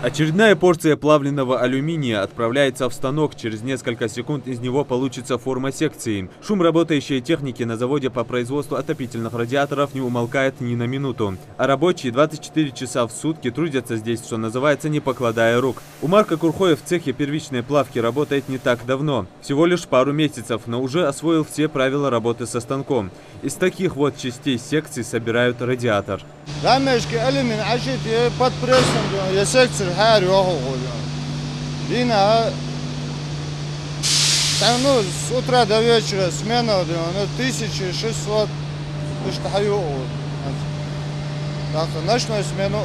Очередная порция плавленного алюминия отправляется в станок. Через несколько секунд из него получится форма секции. Шум работающей техники на заводе по производству отопительных радиаторов не умолкает ни на минуту. А рабочие 24 часа в сутки трудятся здесь, что называется, не покладая рук. Умар Курхоев в цехе первичной плавки работает не так давно. Всего лишь пару месяцев, но уже освоил все правила работы со станком. Из таких вот частей секции собирают радиатор. С утра до вечера смена 1600 ночную смену.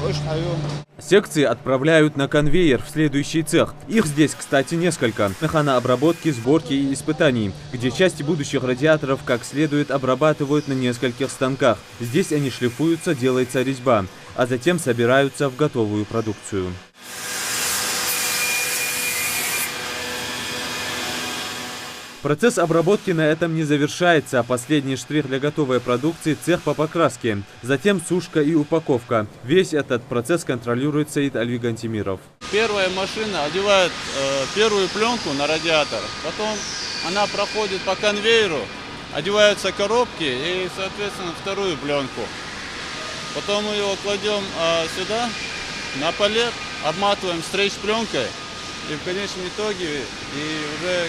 Секции отправляют на конвейер в следующий цех. Их здесь, кстати, несколько. Механообработки, сборки и испытаний, где части будущих радиаторов как следует обрабатывают на нескольких станках. Здесь они шлифуются, делается резьба, а затем собираются в готовую продукцию. Процесс обработки на этом не завершается. Последний штрих для готовой продукции – цех по покраске. Затем сушка и упаковка. Весь этот процесс контролирует Саид Альвигантимиров. Первая машина одевает первую пленку на радиатор. Потом она проходит по конвейеру, одеваются коробки и, соответственно, вторую пленку. Потом мы его кладем сюда, на палет, обматываем стрейч-пленкой и в конечном итоге уже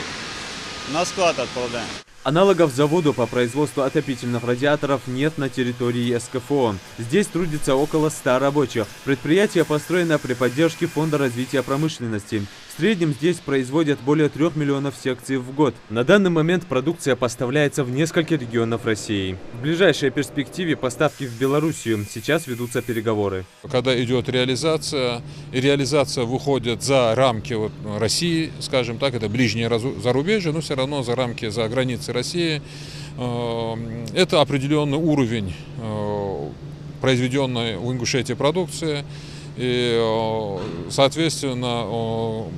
на склад отправляем. Аналогов заводу по производству отопительных радиаторов нет на территории СКФО. Здесь трудится около 100 рабочих. Предприятие построено при поддержке Фонда развития промышленности. В среднем здесь производят более 3 миллионов секций в год. На данный момент продукция поставляется в несколько регионов России. В ближайшей перспективе поставки в Белоруссию. Сейчас ведутся переговоры. Когда идет реализация, и реализация выходит за рамки России, скажем так, это ближнее зарубежье, но все равно за рамки, за границы России, это определенный уровень произведенной в Ингушетии продукции и, соответственно,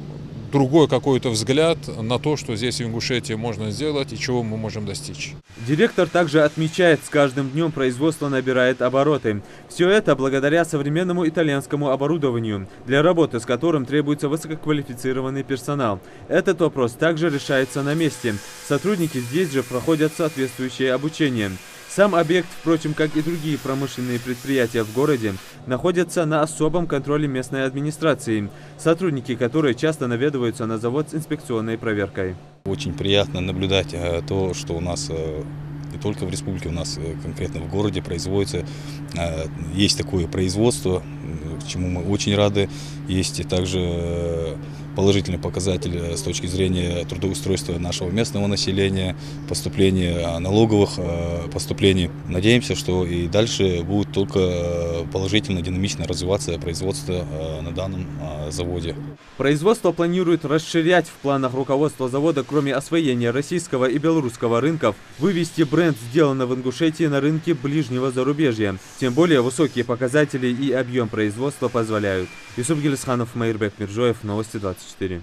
другой какой-то взгляд на то, что здесь в Ингушетии можно сделать и чего мы можем достичь. Директор также отмечает, с каждым днем производство набирает обороты. Все это благодаря современному итальянскому оборудованию, для работы с которым требуется высококвалифицированный персонал. Этот вопрос также решается на месте. Сотрудники здесь же проходят соответствующее обучение. Сам объект, впрочем, как и другие промышленные предприятия в городе, находятся на особом контроле местной администрации, сотрудники которой часто наведываются на завод с инспекционной проверкой. Очень приятно наблюдать то, что у нас не только в республике, у нас конкретно в городе производится, есть такое производство, к чему мы очень рады. Есть и также положительный показатель с точки зрения трудоустройства нашего местного населения, поступления налоговых поступлений. Надеемся, что и дальше будет только положительно, динамично развиваться производство на данном заводе. Производство планирует расширять. В планах руководства завода, кроме освоения российского и белорусского рынков, вывести бренд «Сделано в Ингушетии» на рынке ближнего зарубежья. Тем более высокие показатели и объем производства позволяют. Юсуп Гелисханов, Майырбек Миржоев, Новости 24.